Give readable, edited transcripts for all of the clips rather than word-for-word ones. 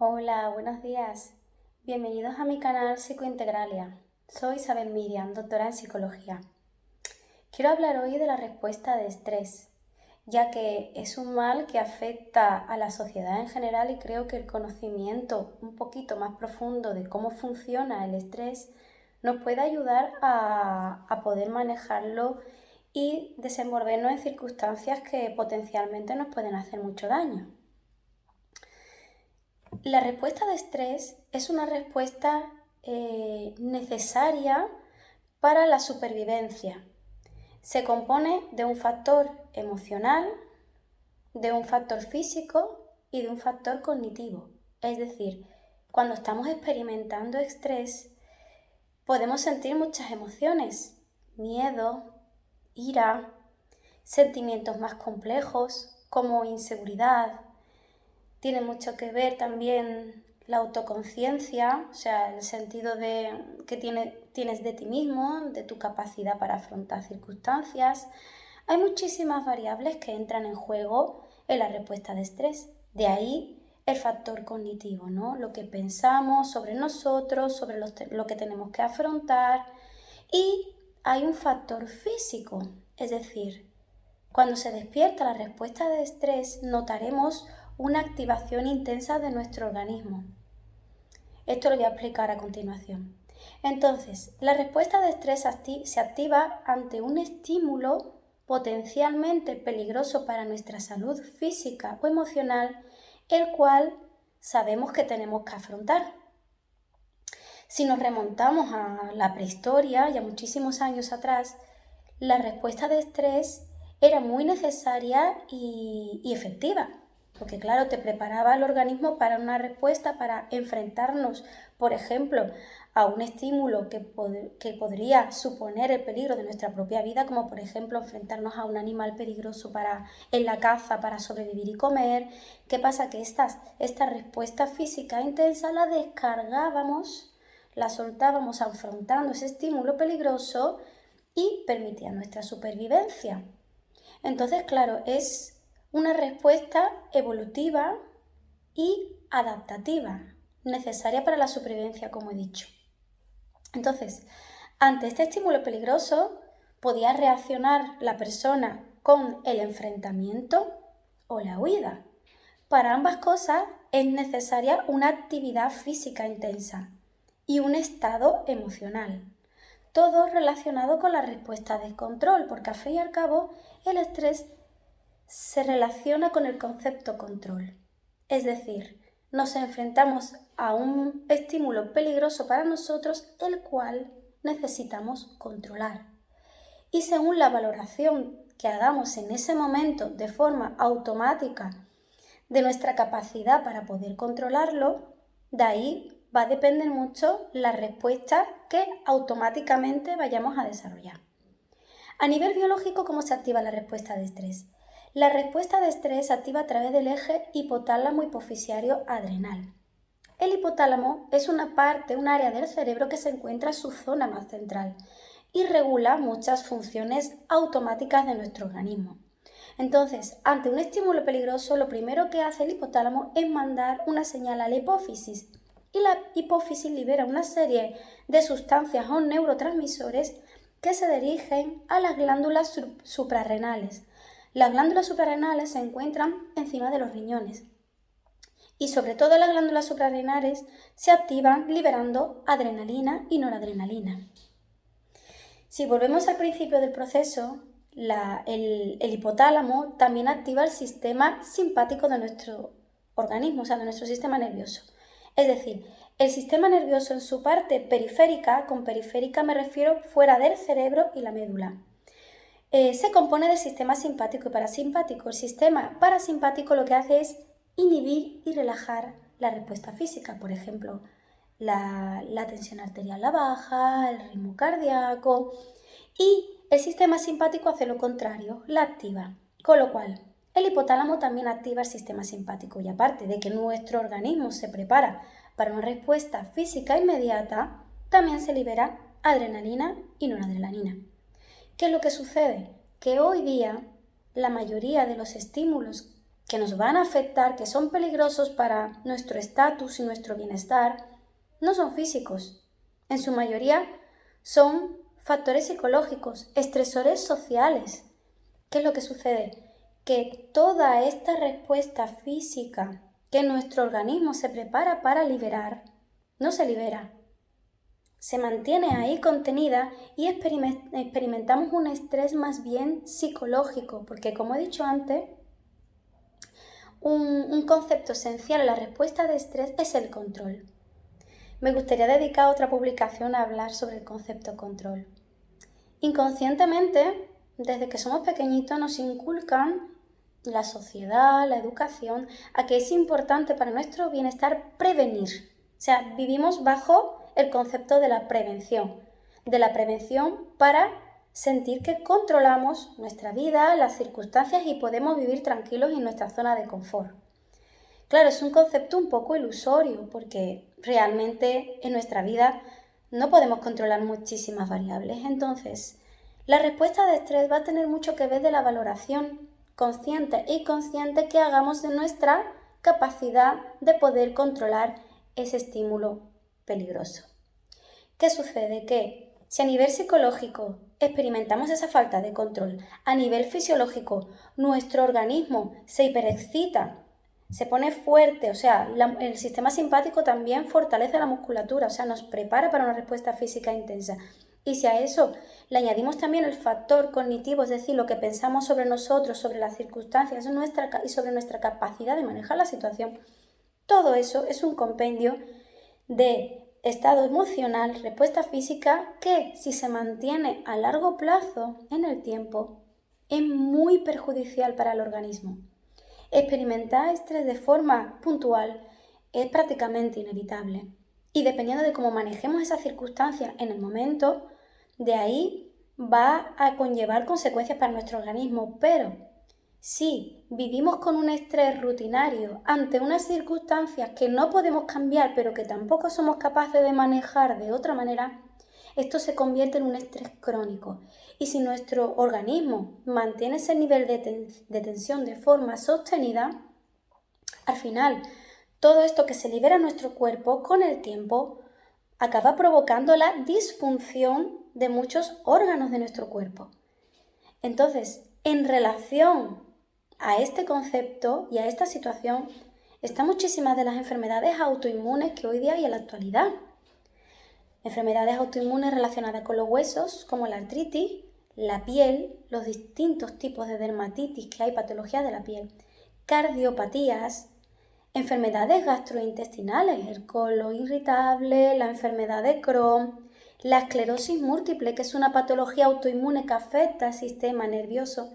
Hola, buenos días. Bienvenidos a mi canal Psicointegralia. Soy Isabel Miriam, doctora en psicología. Quiero hablar hoy de la respuesta de estrés, ya que es un mal que afecta a la sociedad en general y creo que el conocimiento un poquito más profundo de cómo funciona el estrés nos puede ayudar a poder manejarlo y desenvolvernos en circunstancias que potencialmente nos pueden hacer mucho daño. La respuesta de estrés es una respuesta necesaria para la supervivencia. Se compone de un factor emocional, de un factor físico y de un factor cognitivo. Es decir, cuando estamos experimentando estrés, podemos sentir muchas emociones: miedo, ira, sentimientos más complejos como inseguridad. Tiene mucho que ver también la autoconciencia, o sea, el sentido que tienes de ti mismo, de tu capacidad para afrontar circunstancias. Hay muchísimas variables que entran en juego en la respuesta de estrés. De ahí el factor cognitivo, ¿no? Lo que pensamos sobre nosotros, sobre lo que tenemos que afrontar. Y hay un factor físico, es decir, cuando se despierta la respuesta de estrés, notaremos una activación intensa de nuestro organismo. Esto lo voy a explicar a continuación. Entonces, la respuesta de estrés se activa ante un estímulo potencialmente peligroso para nuestra salud física o emocional, el cual sabemos que tenemos que afrontar. Si nos remontamos a la prehistoria y a muchísimos años atrás, la respuesta de estrés era muy necesaria y efectiva, porque claro, te preparaba el organismo para una respuesta, para enfrentarnos, por ejemplo, a un estímulo que podría suponer el peligro de nuestra propia vida, como por ejemplo enfrentarnos a un animal peligroso en la caza para sobrevivir y comer. ¿Qué pasa? Que esta respuesta física intensa la descargábamos, la soltábamos afrontando ese estímulo peligroso y permitía nuestra supervivencia. Entonces, claro, es una respuesta evolutiva y adaptativa, necesaria para la supervivencia, como he dicho. Entonces, ante este estímulo peligroso, podía reaccionar la persona con el enfrentamiento o la huida. Para ambas cosas es necesaria una actividad física intensa y un estado emocional. Todo relacionado con la respuesta de control, porque al fin y al cabo el estrés se relaciona con el concepto control. Es decir, nos enfrentamos a un estímulo peligroso para nosotros, el cual necesitamos controlar. Y según la valoración que hagamos en ese momento de forma automática de nuestra capacidad para poder controlarlo, de ahí va a depender mucho la respuesta que automáticamente vayamos a desarrollar. A nivel biológico, ¿cómo se activa la respuesta de estrés? La respuesta de estrés se activa a través del eje hipotálamo hipoficiario adrenal. El hipotálamo es un área del cerebro que se encuentra en su zona más central y regula muchas funciones automáticas de nuestro organismo. Entonces, ante un estímulo peligroso, lo primero que hace el hipotálamo es mandar una señal a la hipófisis, y la hipófisis libera una serie de sustancias o neurotransmisores que se dirigen a las glándulas suprarrenales. Las glándulas suprarrenales se encuentran encima de los riñones y sobre todo las glándulas suprarrenales se activan liberando adrenalina y noradrenalina. Si volvemos al principio del proceso, el hipotálamo también activa el sistema simpático de nuestro organismo, o sea, de nuestro sistema nervioso. Es decir, el sistema nervioso en su parte periférica, con periférica me refiero fuera del cerebro y la médula, se compone del sistema simpático y parasimpático. El sistema parasimpático lo que hace es inhibir y relajar la respuesta física, por ejemplo, la tensión arterial la baja, el ritmo cardíaco, y el sistema simpático hace lo contrario, la activa. Con lo cual, el hipotálamo también activa el sistema simpático y aparte de que nuestro organismo se prepara para una respuesta física inmediata, también se libera adrenalina y noradrenalina. ¿Qué es lo que sucede? Que hoy día la mayoría de los estímulos que nos van a afectar, que son peligrosos para nuestro estatus y nuestro bienestar, no son físicos. En su mayoría son factores psicológicos, estresores sociales. ¿Qué es lo que sucede? Que toda esta respuesta física que nuestro organismo se prepara para liberar, no se libera. Se mantiene ahí contenida y experimentamos un estrés más bien psicológico, porque como he dicho antes, un concepto esencial en la respuesta de estrés es el control. Me gustaría dedicar otra publicación a hablar sobre el concepto control. Inconscientemente, desde que somos pequeñitos nos inculcan la sociedad, la educación, a que es importante para nuestro bienestar prevenir. O sea, vivimos bajo el concepto de la prevención para sentir que controlamos nuestra vida, las circunstancias y podemos vivir tranquilos en nuestra zona de confort. Claro, es un concepto un poco ilusorio porque realmente en nuestra vida no podemos controlar muchísimas variables. Entonces, la respuesta de estrés va a tener mucho que ver de la valoración consciente e inconsciente que hagamos de nuestra capacidad de poder controlar ese estímulo peligroso. ¿Qué sucede? Que si a nivel psicológico experimentamos esa falta de control, a nivel fisiológico nuestro organismo se hiperexcita, se pone fuerte, o sea, el sistema simpático también fortalece la musculatura, o sea, nos prepara para una respuesta física intensa. Y si a eso le añadimos también el factor cognitivo, es decir, lo que pensamos sobre nosotros, sobre las circunstancias y sobre nuestra capacidad de manejar la situación, todo eso es un compendio de estado emocional, respuesta física, que si se mantiene a largo plazo en el tiempo, es muy perjudicial para el organismo. Experimentar estrés de forma puntual es prácticamente inevitable y dependiendo de cómo manejemos esas circunstancias en el momento, de ahí va a conllevar consecuencias para nuestro organismo, pero si vivimos con un estrés rutinario ante unas circunstancias que no podemos cambiar pero que tampoco somos capaces de manejar de otra manera, esto se convierte en un estrés crónico. Y si nuestro organismo mantiene ese nivel de tensión de forma sostenida, al final todo esto que se libera en nuestro cuerpo con el tiempo acaba provocando la disfunción de muchos órganos de nuestro cuerpo. Entonces, en relación a este concepto y a esta situación, están muchísimas de las enfermedades autoinmunes que hoy día hay en la actualidad. Enfermedades autoinmunes relacionadas con los huesos, como la artritis, la piel, los distintos tipos de dermatitis que hay, patologías de la piel, cardiopatías, enfermedades gastrointestinales, el colon irritable, la enfermedad de Crohn, la esclerosis múltiple, que es una patología autoinmune que afecta al sistema nervioso,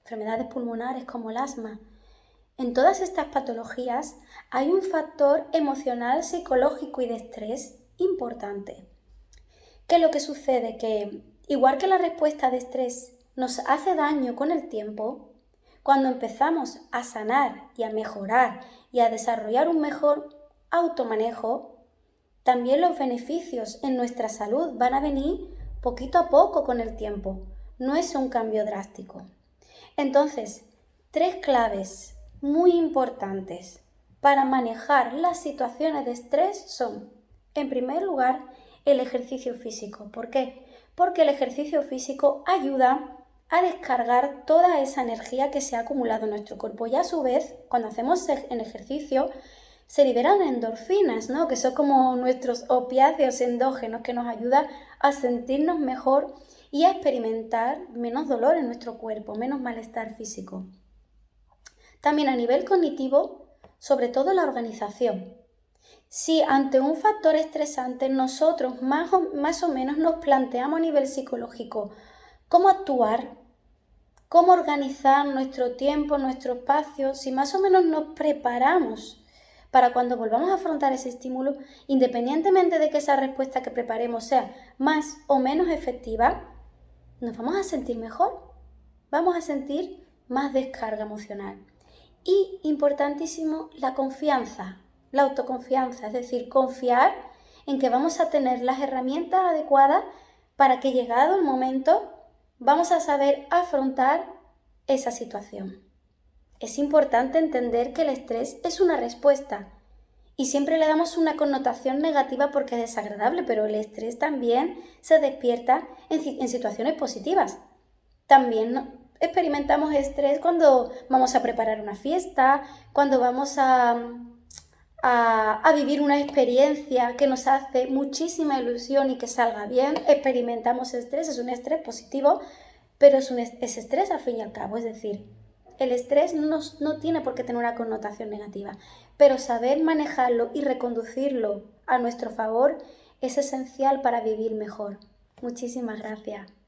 enfermedades pulmonares como el asma. En todas estas patologías hay un factor emocional, psicológico y de estrés importante. ¿Qué es lo que sucede? Que igual que la respuesta de estrés nos hace daño con el tiempo, cuando empezamos a sanar y a mejorar y a desarrollar un mejor automanejo, también los beneficios en nuestra salud van a venir poquito a poco con el tiempo. No es un cambio drástico. Entonces, 3 claves muy importantes para manejar las situaciones de estrés son, en primer lugar, el ejercicio físico. ¿Por qué? Porque el ejercicio físico ayuda a descargar toda esa energía que se ha acumulado en nuestro cuerpo y a su vez, cuando hacemos el ejercicio, se liberan endorfinas, ¿no? Que son como nuestros opiáceos endógenos que nos ayudan a sentirnos mejor y a experimentar menos dolor en nuestro cuerpo, menos malestar físico. También a nivel cognitivo, sobre todo la organización. Si ante un factor estresante nosotros más o menos nos planteamos a nivel psicológico cómo actuar, cómo organizar nuestro tiempo, nuestro espacio, si más o menos nos preparamos para cuando volvamos a afrontar ese estímulo, independientemente de que esa respuesta que preparemos sea más o menos efectiva, nos vamos a sentir mejor, vamos a sentir más descarga emocional. Y importantísimo, la confianza, la autoconfianza, es decir, confiar en que vamos a tener las herramientas adecuadas para que llegado el momento vamos a saber afrontar esa situación. Es importante entender que el estrés es una respuesta y siempre le damos una connotación negativa porque es desagradable, pero el estrés también se despierta en situaciones positivas. También experimentamos estrés cuando vamos a preparar una fiesta, cuando vamos a vivir una experiencia que nos hace muchísima ilusión y que salga bien. Experimentamos estrés, es un estrés positivo, pero es estrés al fin y al cabo. Es decir, el estrés no tiene por qué tener una connotación negativa, pero saber manejarlo y reconducirlo a nuestro favor es esencial para vivir mejor. Muchísimas gracias.